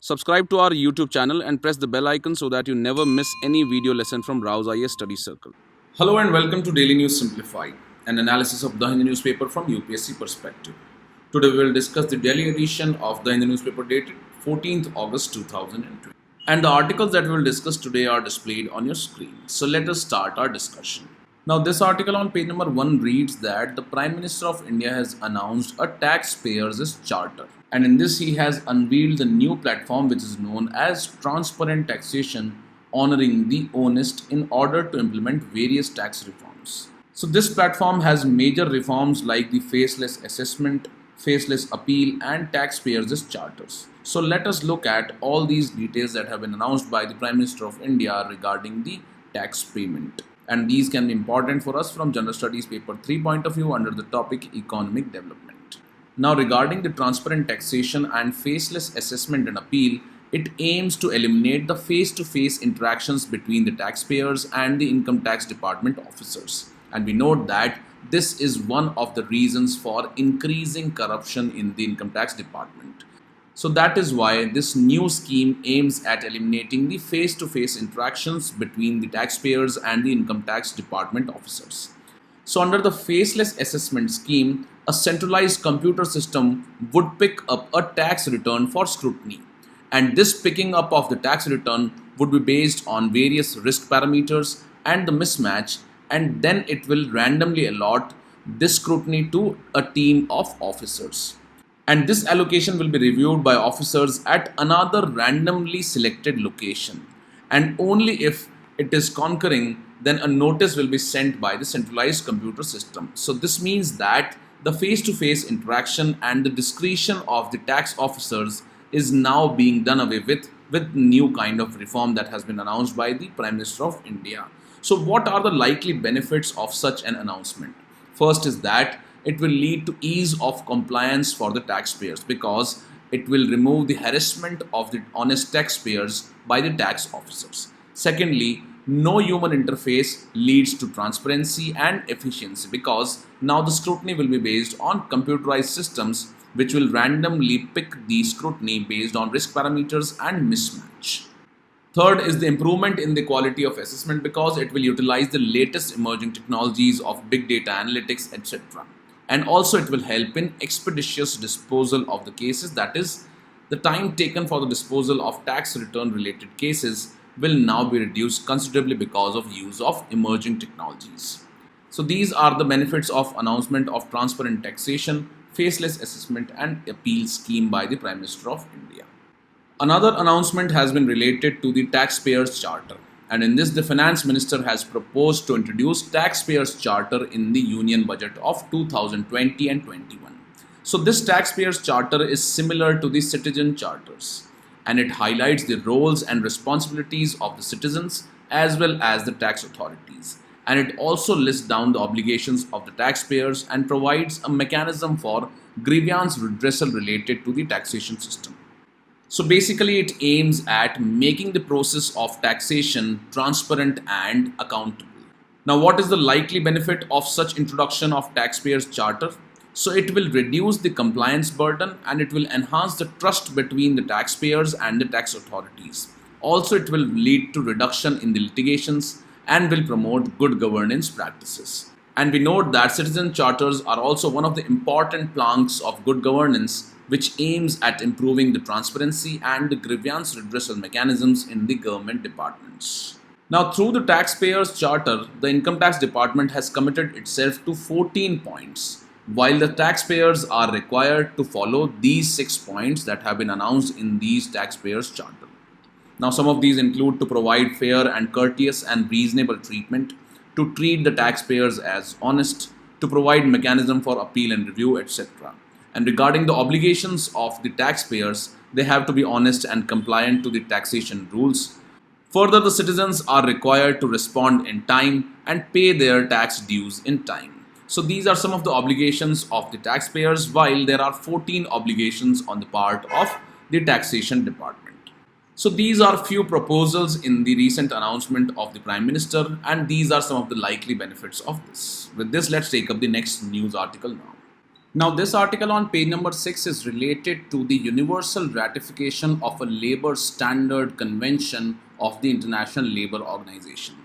Subscribe to our YouTube channel and press the bell icon so that you never miss any video lesson from Rao's IAS Study Circle. Hello and welcome to Daily News Simplified, an analysis of the Hindu newspaper from UPSC perspective. Today we will discuss the Delhi edition of the Hindu newspaper dated 14th August 2020. And the articles that we will discuss today are displayed on your screen. So let us start our discussion. Now this article on page number 1 reads that the Prime Minister of India has announced a taxpayers' charter. And in this he has unveiled the new platform which is known as transparent taxation, honoring the honest in order to implement various tax reforms. So this platform has major reforms like the faceless assessment, faceless appeal and taxpayers' charters. So let us look at all these details that have been announced by the Prime Minister of India regarding the tax payment. And these can be important for us from General Studies paper 3 point of view under the topic economic development. Now regarding the transparent taxation and faceless assessment and appeal, it aims to eliminate the face-to-face interactions between the taxpayers and the income tax department officers. And we note that this is one of the reasons for increasing corruption in the income tax department. So that is why this new scheme aims at eliminating the face-to-face interactions between the taxpayers and the income tax department officers. So under the faceless assessment scheme, a centralized computer system would pick up a tax return for scrutiny. And this picking up of the tax return would be based on various risk parameters and the mismatch, and then it will randomly allot this scrutiny to a team of officers. And this allocation will be reviewed by officers at another randomly selected location. And only if it is concurring, then a notice will be sent by the centralized computer system. So this means that the face-to-face interaction and the discretion of the tax officers is now being done away with new kind of reform that has been announced by the Prime Minister of India. So what are the likely benefits of such an announcement? First is that it will lead to ease of compliance for the taxpayers because it will remove the harassment of the honest taxpayers by the tax officers. Secondly, no human interface leads to transparency and efficiency because now the scrutiny will be based on computerized systems which will randomly pick the scrutiny based on risk parameters and mismatch. Third is the improvement in the quality of assessment because it will utilize the latest emerging technologies of big data analytics, etc. And also it will help in expeditious disposal of the cases, that is, the time taken for the disposal of tax return related cases will now be reduced considerably because of use of emerging technologies. So these are the benefits of announcement of transparent taxation, faceless assessment and appeal scheme by the Prime Minister of India. Another announcement has been related to the taxpayers charter, and in this the finance minister has proposed to introduce taxpayers charter in the union budget of 2020 and 21. So this taxpayers charter is similar to the citizen charters, and it highlights the roles and responsibilities of the citizens as well as the tax authorities. And it also lists down the obligations of the taxpayers and provides a mechanism for grievance redressal related to the taxation system. So basically it aims at making the process of taxation transparent and accountable. Now what is the likely benefit of such introduction of taxpayers charter? So it will reduce the compliance burden and it will enhance the trust between the taxpayers and the tax authorities. Also it will lead to reduction in the litigations and will promote good governance practices. And we note that citizen charters are also one of the important planks of good governance which aims at improving the transparency and the grievance redressal mechanisms in the government departments. Now through the taxpayers charter, the income tax department has committed itself to 14 points, while the taxpayers are required to follow these 6 points that have been announced in these taxpayers charter. Now some of these include to provide fair and courteous and reasonable treatment, to treat the taxpayers as honest, to provide mechanism for appeal and review, etc. And regarding the obligations of the taxpayers, they have to be honest and compliant to the taxation rules. Further, the citizens are required to respond in time and pay their tax dues in time. So these are some of the obligations of the taxpayers, while there are 14 obligations on the part of the taxation department. So these are few proposals in the recent announcement of the Prime Minister, and these are some of the likely benefits of this. With this, let's take up the next news article now. Now, this article on page number 6 is related to the universal ratification of a labor standard convention of the International Labour Organization.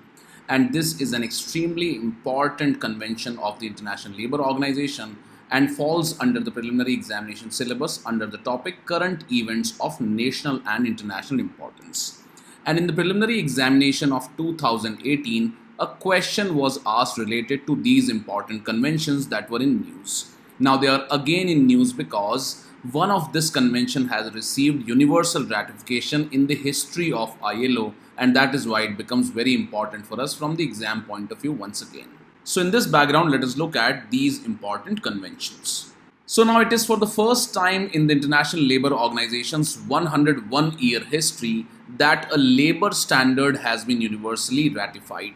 And this is an extremely important convention of the International Labour Organization and falls under the preliminary examination syllabus under the topic current events of national and international importance. And in the preliminary examination of 2018, a question was asked related to these important conventions that were in news. Now they are again in news because one of this convention has received universal ratification in the history of ILO, and that is why it becomes very important for us from the exam point of view once again. So in this background, let us look at these important conventions. So now it is for the first time in the International Labour Organization's 101-year history that a labour standard has been universally ratified.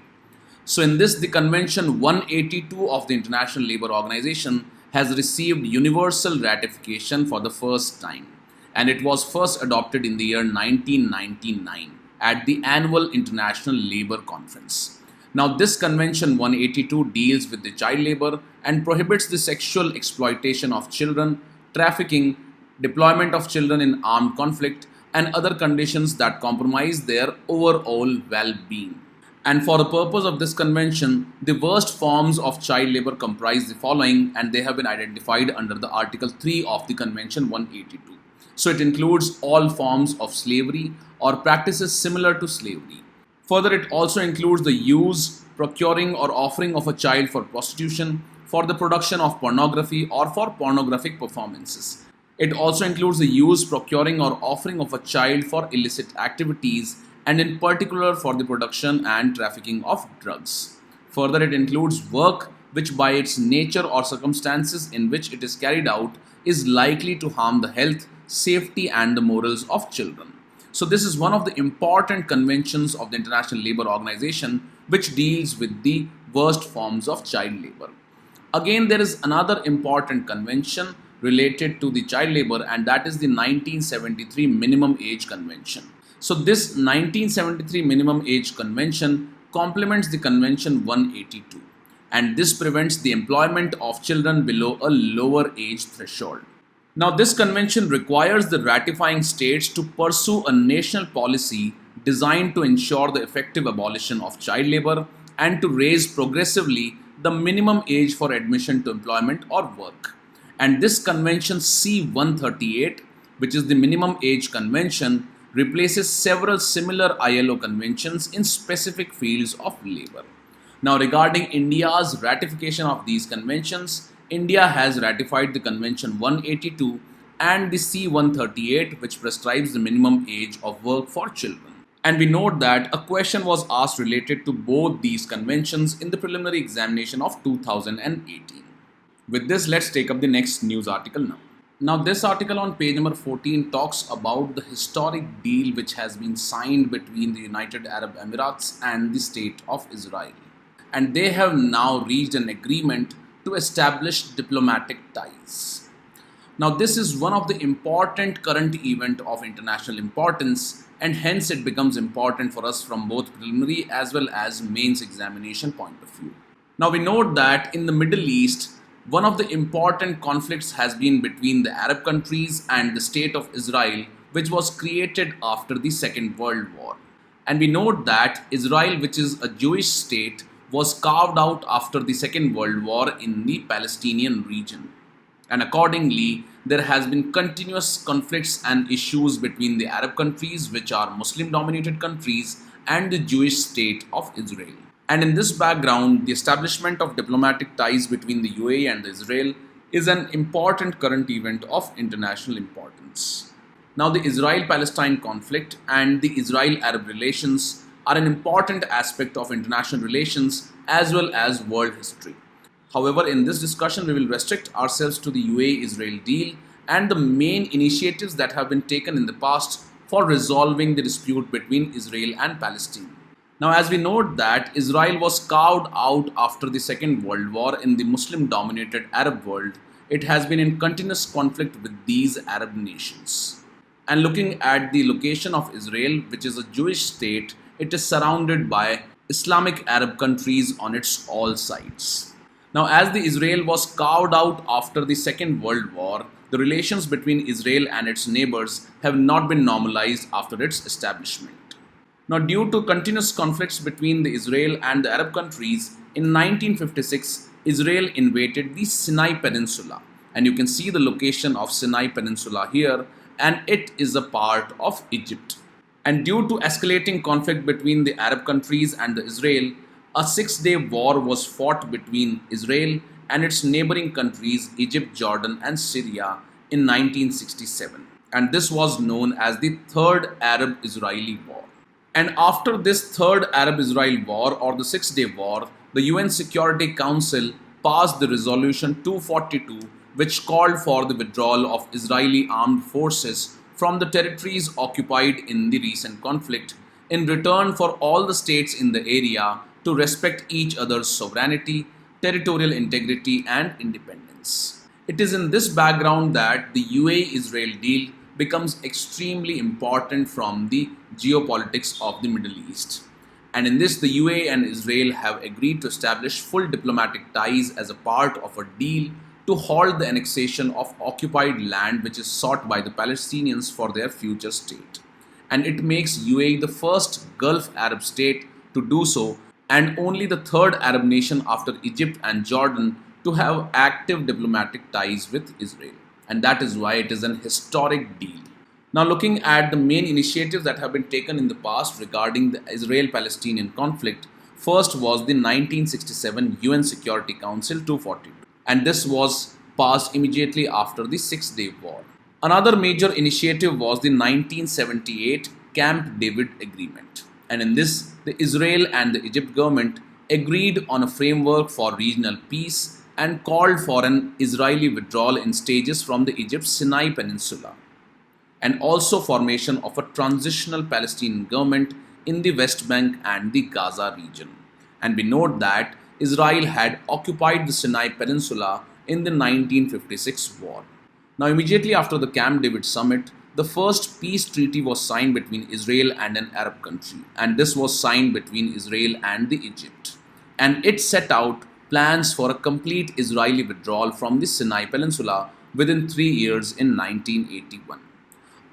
So in this, the Convention 182 of the International Labour Organization has received universal ratification for the first time, and it was first adopted in the year 1999 at the annual International Labour Conference. Now, this Convention 182 deals with the child labour and prohibits the sexual exploitation of children, trafficking, deployment of children in armed conflict, and other conditions that compromise their overall well-being. And for the purpose of this convention, the worst forms of child labor comprise the following, and they have been identified under the Article 3 of the Convention 182. So it includes all forms of slavery or practices similar to slavery. Further, it also includes the use, procuring, or offering of a child for prostitution, for the production of pornography, or for pornographic performances. It also includes the use, procuring, or offering of a child for illicit activities, and in particular for the production and trafficking of drugs. Further, it includes work which by its nature or circumstances in which it is carried out is likely to harm the health, safety and the morals of children. So this is one of the important conventions of the International Labour Organization which deals with the worst forms of child labor. Again, there is another important convention related to the child labor, and that is the 1973 Minimum Age Convention. So this 1973 Minimum Age Convention complements the Convention 182, and this prevents the employment of children below a lower age threshold. Now, this convention requires the ratifying states to pursue a national policy designed to ensure the effective abolition of child labor and to raise progressively the minimum age for admission to employment or work. And this convention C-138, which is the Minimum Age Convention, replaces several similar ILO conventions in specific fields of labor. Now, regarding India's ratification of these conventions, India has ratified the Convention 182 and the C-138, which prescribes the minimum age of work for children. And we note that a question was asked related to both these conventions in the preliminary examination of 2018. With this, let's take up the next news article now. Now, this article on page number 14 talks about the historic deal which has been signed between the United Arab Emirates and the State of Israel. And they have now reached an agreement to establish diplomatic ties. Now, this is one of the important current event of international importance, and hence it becomes important for us from both preliminary as well as mains examination point of view. Now, we note that in the Middle East, one of the important conflicts has been between the Arab countries and the State of Israel, which was created after the Second World War. And we note that Israel, which is a Jewish state, was carved out after the Second World War in the Palestinian region. And accordingly, there has been continuous conflicts and issues between the Arab countries, which are Muslim-dominated countries, and the Jewish state of Israel. And in this background, the establishment of diplomatic ties between the UAE and Israel is an important current event of international importance. Now, the Israel-Palestine conflict and the Israel-Arab relations are an important aspect of international relations as well as world history. However, in this discussion, we will restrict ourselves to the UAE-Israel deal and the main initiatives that have been taken in the past for resolving the dispute between Israel and Palestine. Now, as we note that Israel was carved out after the Second World War in the Muslim-dominated Arab world, it has been in continuous conflict with these Arab nations. And looking at the location of Israel, which is a Jewish state, it is surrounded by Islamic Arab countries on its all sides. Now, as the Israel was carved out after the Second World War, the relations between Israel and its neighbors have not been normalized after its establishment. Now, due to continuous conflicts between the Israel and the Arab countries, in 1956, Israel invaded the Sinai Peninsula. And you can see the location of Sinai Peninsula here, and it is a part of Egypt. And due to escalating conflict between the Arab countries and the Israel, a 6-day war was fought between Israel and its neighboring countries Egypt, Jordan, and Syria in 1967. And this was known as the Third Arab Israeli War. And after this Third Arab Israel War or the 6-day war, the UN Security Council passed the Resolution 242, which called for the withdrawal of Israeli armed forces from the territories occupied in the recent conflict in return for all the states in the area to respect each other's sovereignty, territorial integrity, and independence. It is in this background that the UAE Israel deal becomes extremely important from the geopolitics of the Middle East. And in this, the UAE and Israel have agreed to establish full diplomatic ties as a part of a deal to halt the annexation of occupied land which is sought by the Palestinians for their future state. And it makes UAE the first Gulf Arab state to do so and only the third Arab nation after Egypt and Jordan to have active diplomatic ties with Israel. And that is why it is an historic deal. Now, looking at the main initiatives that have been taken in the past regarding the Israel-Palestinian conflict, first was the 1967 UN Security Council 242, and this was passed immediately after the Six-Day War. Another major initiative was the 1978 Camp David Agreement, and in this, the Israel and the Egypt government agreed on a framework for regional peace and called for an Israeli withdrawal in stages from the Egypt's Sinai Peninsula, and also formation of a transitional Palestinian government in the West Bank and the Gaza region. And we note that Israel had occupied the Sinai Peninsula in the 1956 war. Now, immediately after the Camp David summit, the first peace treaty was signed between Israel and an Arab country, and this was signed between Israel and the Egypt. And it set out plans for a complete Israeli withdrawal from the Sinai Peninsula within 3 years in 1981.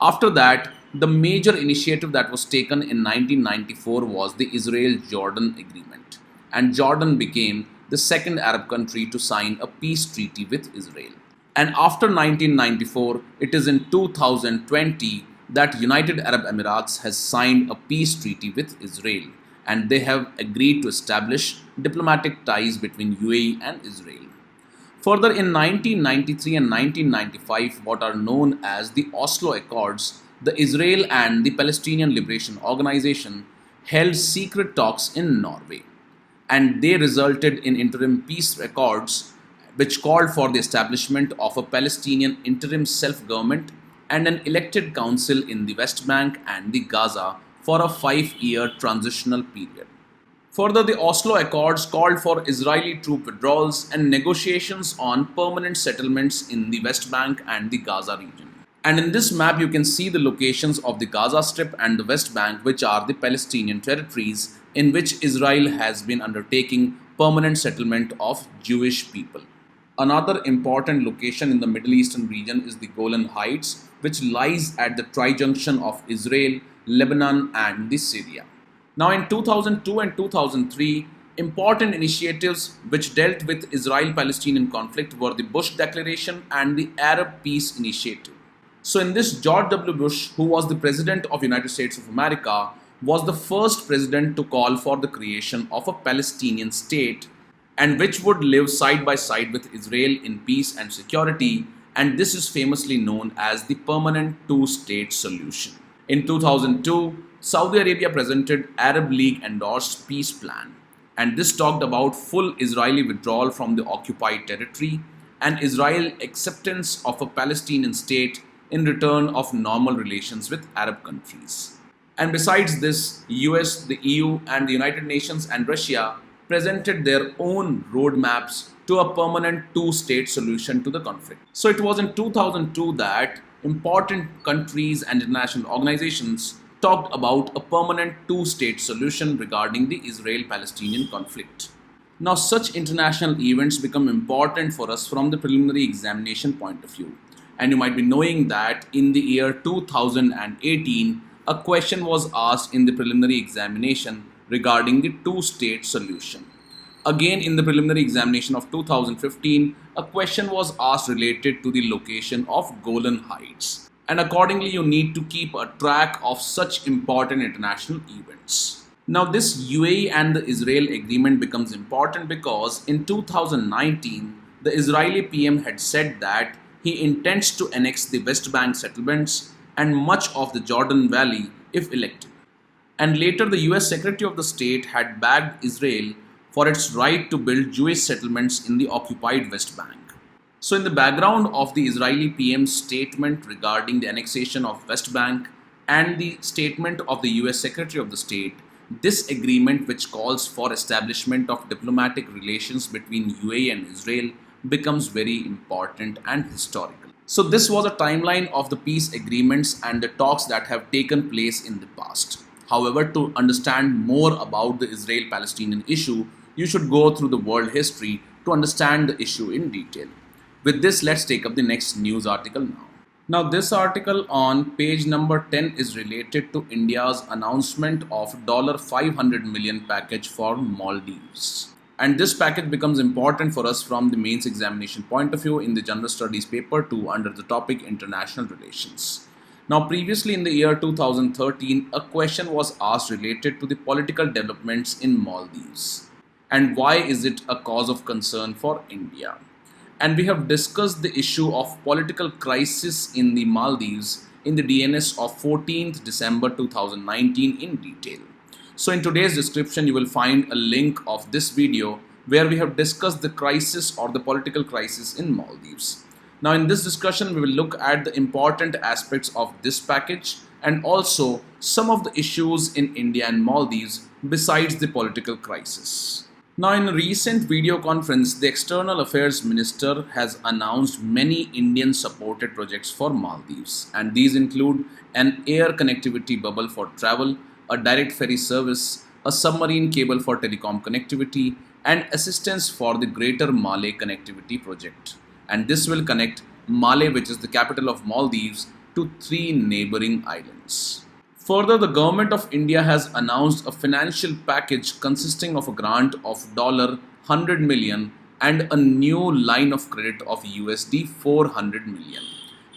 After that, the major initiative that was taken in 1994 was the Israel-Jordan Agreement, and Jordan became the second Arab country to sign a peace treaty with Israel. And after 1994, it is in 2020 that United Arab Emirates has signed a peace treaty with Israel, and they have agreed to establish diplomatic ties between UAE and Israel. Further, in 1993 and 1995, what are known as the Oslo Accords, the Israel and the Palestinian Liberation Organization held secret talks in Norway, and they resulted in interim peace accords which called for the establishment of a Palestinian interim self-government and an elected council in the West Bank and the Gaza for a 5-year transitional period. Further, the Oslo Accords called for Israeli troop withdrawals and negotiations on permanent settlements in the West Bank and the Gaza region. And in this map, you can see the locations of the Gaza Strip and the West Bank, which are the Palestinian territories in which Israel has been undertaking permanent settlement of Jewish people. Another important location in the Middle Eastern region is the Golan Heights, which lies at the trijunction of Israel, Lebanon, and the Syria. Now, in 2002 and 2003, important initiatives which dealt with Israel-Palestinian conflict were the Bush Declaration and the Arab Peace Initiative. So, in this, George W. Bush, who was the President of the United States of America, was the first president to call for the creation of a Palestinian state, and which would live side by side with Israel in peace and security, and this is famously known as the Permanent Two-State Solution. In 2002, Saudi Arabia presented Arab League endorsed peace plan, and this talked about full Israeli withdrawal from the occupied territory and Israel acceptance of a Palestinian state in return of normal relations with Arab countries. And besides this, US, the EU, and the United Nations and Russia presented their own roadmaps to a permanent two-state solution to the conflict. So it was in 2002 that important countries and international organizations talked about a permanent two-state solution regarding the Israel-Palestinian conflict. Now, such international events become important for us from the preliminary examination point of view. And you might be knowing that in the year 2018, a question was asked in the preliminary examination regarding the two-state solution. Again, in the preliminary examination of 2015, a question was asked related to the location of Golan Heights. And accordingly, you need to keep a track of such important international events. Now, this UAE and the Israel agreement becomes important because in 2019, the Israeli PM had said that he intends to annex the West Bank settlements and much of the Jordan Valley if elected. And later, the US Secretary of the State had backed Israel for its right to build Jewish settlements in the occupied West Bank. So, in the background of the Israeli PM's statement regarding the annexation of West Bank and the statement of the US Secretary of the State, this agreement, which calls for establishment of diplomatic relations between UAE and Israel, becomes very important and historical. So, this was a timeline of the peace agreements and the talks that have taken place in the past. However, to understand more about the Israel-Palestinian issue, you should go through the world history to understand the issue in detail. With this, let's take up the next news article now. Now, this article on page number 10 is related to India's announcement of $500 million package for Maldives. And this package becomes important for us from the mains examination point of view in the General Studies paper 2 under the topic International Relations. Now, previously in the year 2013, a question was asked related to the political developments in Maldives and why is it a cause of concern for India. And we have discussed the issue of political crisis in the Maldives in the DNS of 14th December 2019 in detail. So in today's description, you will find a link of this video where we have discussed the crisis or the political crisis in Maldives. Now in this discussion, we will look at the important aspects of this package and also some of the issues in India and Maldives besides the political crisis. Now, in a recent video conference, the External Affairs Minister has announced many Indian supported projects for Maldives, and these include an air connectivity bubble for travel, a direct ferry service, a submarine cable for telecom connectivity, and assistance for the Greater Malé Connectivity Project. And this will connect Malé, which is the capital of Maldives, to 3 neighboring islands. Further, the government of India has announced a financial package consisting of a grant of $100 million and a new line of credit of $400 million.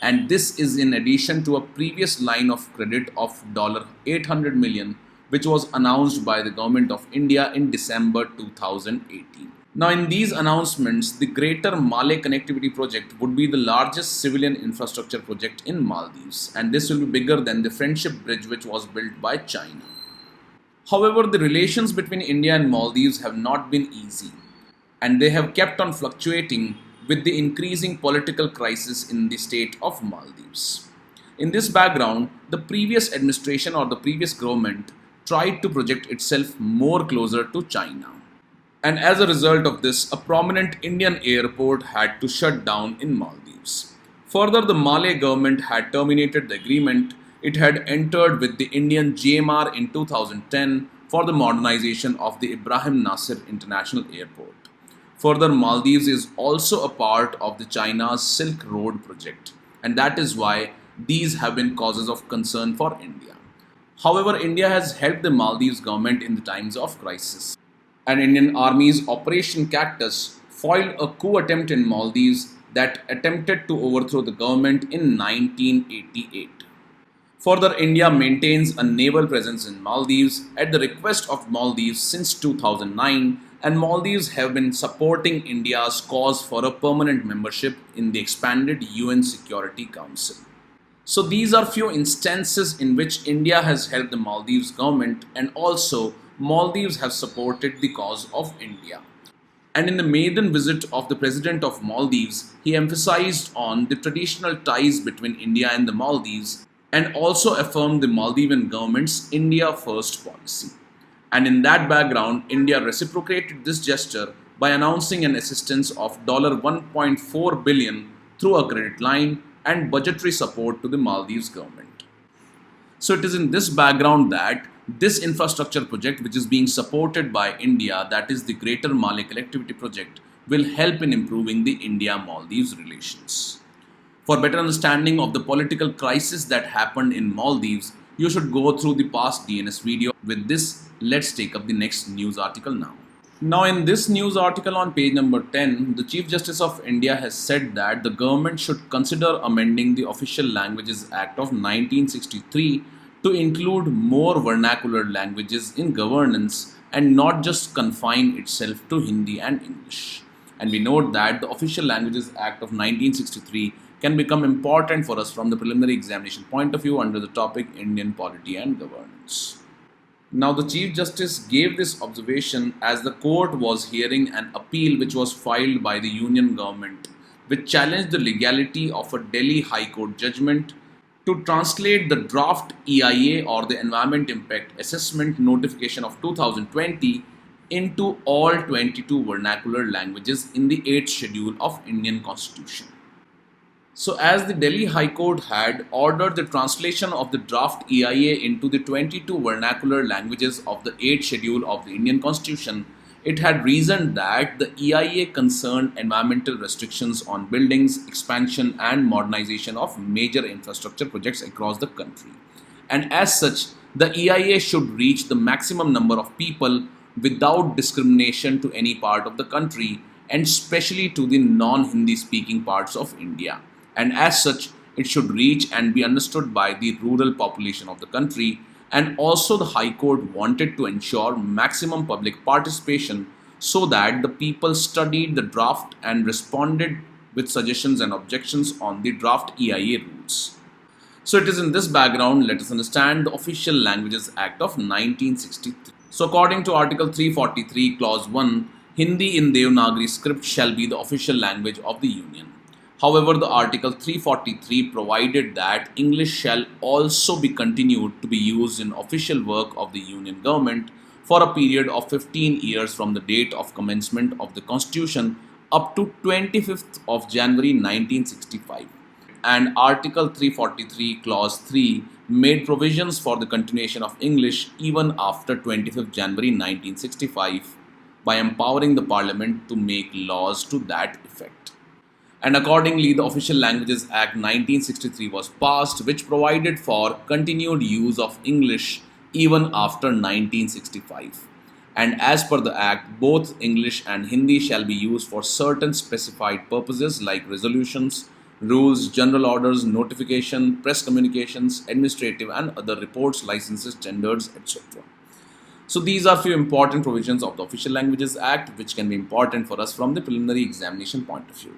And this is in addition to a previous line of credit of $800 million, which was announced by the government of India in December 2018. Now, in these announcements, the Greater Malé Connectivity Project would be the largest civilian infrastructure project in Maldives, and this will be bigger than the Friendship Bridge which was built by China. However, the relations between India and Maldives have not been easy, and they have kept on fluctuating with the increasing political crisis in the state of Maldives. In this background, the previous administration or the previous government tried to project itself more closer to China. And as a result of this, a prominent Indian airport had to shut down in Maldives. Further, the Malay government had terminated the agreement it had entered with the Indian GMR in 2010 for the modernization of the Ibrahim Nasir International Airport. Further, Maldives is also a part of the China's Silk Road project, and that is why these have been causes of concern for India. However, India has helped the Maldives government in the times of crisis. And Indian Army's Operation Cactus foiled a coup attempt in Maldives that attempted to overthrow the government in 1988. Further, India maintains a naval presence in Maldives at the request of Maldives since 2009, and Maldives have been supporting India's cause for a permanent membership in the expanded UN Security Council. So these are few instances in which India has helped the Maldives government, and also Maldives have supported the cause of India. And in the maiden visit of the President of Maldives, he emphasized on the traditional ties between India and the Maldives and also affirmed the Maldivian government's India First policy. And in that background, India reciprocated this gesture by announcing an assistance of $1.4 billion through a credit line and budgetary support to the Maldives government. So it is in this background that This infrastructure project, which is being supported by India, that is the Greater Male Connectivity Project, will help in improving the India-Maldives relations. For better understanding of the political crisis that happened in Maldives, you should go through the past DNS video. With this, let's take up the next news article now. Now, in this news article on page number 10, the Chief Justice of India has said that the government should consider amending the Official Languages Act of 1963 to include more vernacular languages in governance and not just confine itself to Hindi and English. And we note that the Official Languages Act of 1963 can become important for us from the preliminary examination point of view under the topic Indian polity and governance. Now, the Chief Justice gave this observation as the court was hearing an appeal which was filed by the Union government, which challenged the legality of a Delhi High Court judgment to translate the draft EIA or the Environment Impact Assessment Notification of 2020 into all 22 vernacular languages in the 8th schedule of Indian Constitution. So, as the Delhi High Court had ordered the translation of the draft EIA into the 22 vernacular languages of the 8th schedule of the Indian Constitution, it had reasoned that the EIA concerned environmental restrictions on buildings, expansion and modernization of major infrastructure projects across the country. And as such, the EIA should reach the maximum number of people without discrimination to any part of the country, and especially to the non-Hindi speaking parts of India. And as such, it should reach and be understood by the rural population of the country. And also, the High Court wanted to ensure maximum public participation so that the people studied the draft and responded with suggestions and objections on the draft EIA rules. So, it is in this background, let us understand the Official Languages Act of 1963. So, according to Article 343, Clause 1, Hindi in Devanagari script shall be the official language of the Union. However, the Article 343 provided that English shall also be continued to be used in official work of the Union government for a period of 15 years from the date of commencement of the Constitution up to 25th of January 1965. And Article 343 Clause 3 made provisions for the continuation of English even after 25th January 1965 by empowering the Parliament to make laws to that effect. And accordingly, the Official Languages Act 1963 was passed, which provided for continued use of English even after 1965. And as per the Act, both English and Hindi shall be used for certain specified purposes like resolutions, rules, general orders, notification, press communications, administrative and other reports, licenses, tenders, etc. So these are few important provisions of the Official Languages Act which can be important for us from the preliminary examination point of view.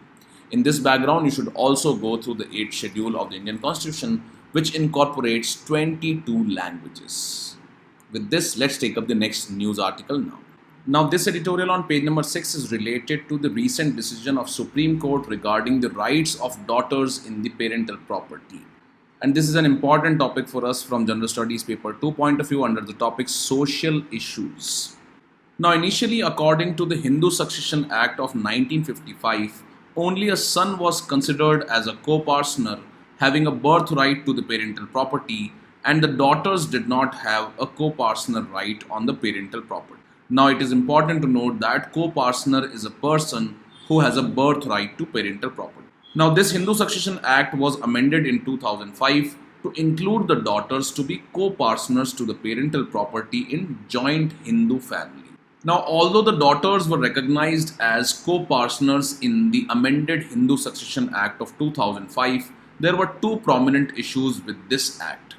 In this background, you should also go through the 8th schedule of the Indian Constitution, which incorporates 22 languages. With this, let's take up the next news article now. Now, this editorial on page number 6 is related to the recent decision of Supreme Court regarding the rights of daughters in the parental property. And this is an important topic for us from General Studies paper 2 point of view under the topic social issues. Now, initially, according to the Hindu Succession Act of 1955, only a son was considered as a co-partner having a birthright to the parental property, and the daughters did not have a co-partner right on the parental property. Now, it is important to note that co-partner is a person who has a birthright to parental property. Now, this Hindu Succession Act was amended in 2005 to include the daughters to be co-partners to the parental property in joint Hindu family. Now, although the daughters were recognized as co-partners in the amended Hindu Succession Act of 2005, there were two prominent issues with this act.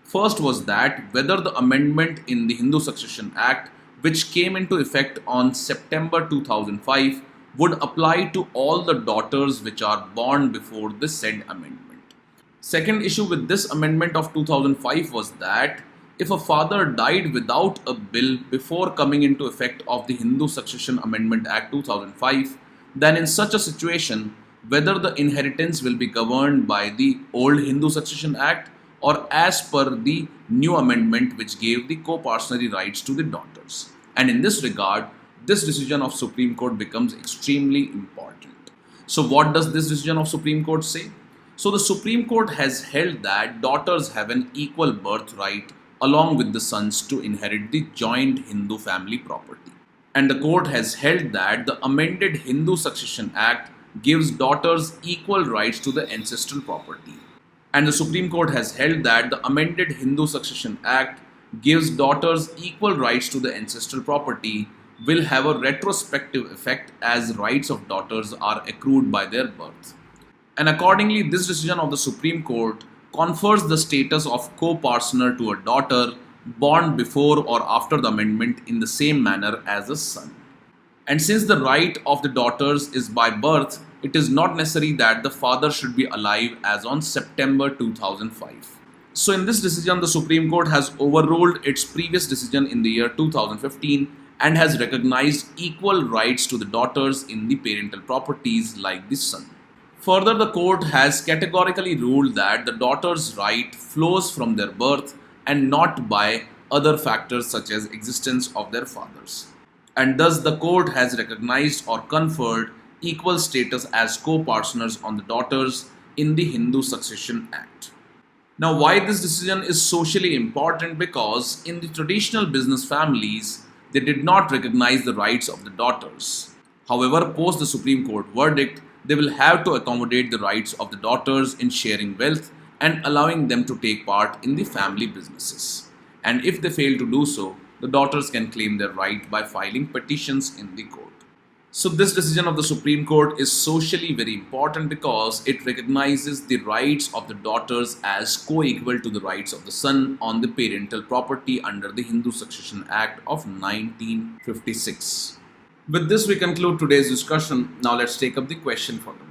First was that whether the amendment in the Hindu Succession Act, which came into effect on September 2005, would apply to all the daughters which are born before the said amendment. Second issue with this amendment of 2005 was that if a father died without a bill before coming into effect of the Hindu Succession Amendment Act 2005, then in such a situation, whether the inheritance will be governed by the old Hindu Succession Act or as per the new amendment which gave the co-partnership rights to the daughters. And in this regard, this decision of Supreme Court becomes extremely important. So what does this decision of Supreme Court say? So the Supreme Court has held that daughters have an equal birthright along with the sons to inherit the joint Hindu family property. And the court has held that the amended Hindu Succession Act gives daughters equal rights to the ancestral property. And the Supreme Court has held that the amended Hindu Succession Act gives daughters equal rights to the ancestral property will have a retrospective effect as rights of daughters are accrued by their birth. And accordingly, this decision of the Supreme Court confers the status of co-partner to a daughter born before or after the amendment in the same manner as a son. And since the right of the daughters is by birth, it is not necessary that the father should be alive as on September 2005. So, in this decision, the Supreme Court has overruled its previous decision in the year 2015 and has recognized equal rights to the daughters in the parental properties like the son. Further, the court has categorically ruled that the daughter's right flows from their birth and not by other factors such as existence of their fathers. And thus the court has recognized or conferred equal status as co-partners on the daughters in the Hindu Succession Act. Now, why this decision is socially important? Because in the traditional business families, they did not recognize the rights of the daughters. However, post the Supreme Court verdict, they will have to accommodate the rights of the daughters in sharing wealth and allowing them to take part in the family businesses. And if they fail to do so, the daughters can claim their right by filing petitions in the court. So, this decision of the Supreme Court is socially very important because it recognizes the rights of the daughters as co-equal to the rights of the son on the parental property under the Hindu Succession Act of 1956. With this, we conclude today's discussion. Now, let's take up the question for the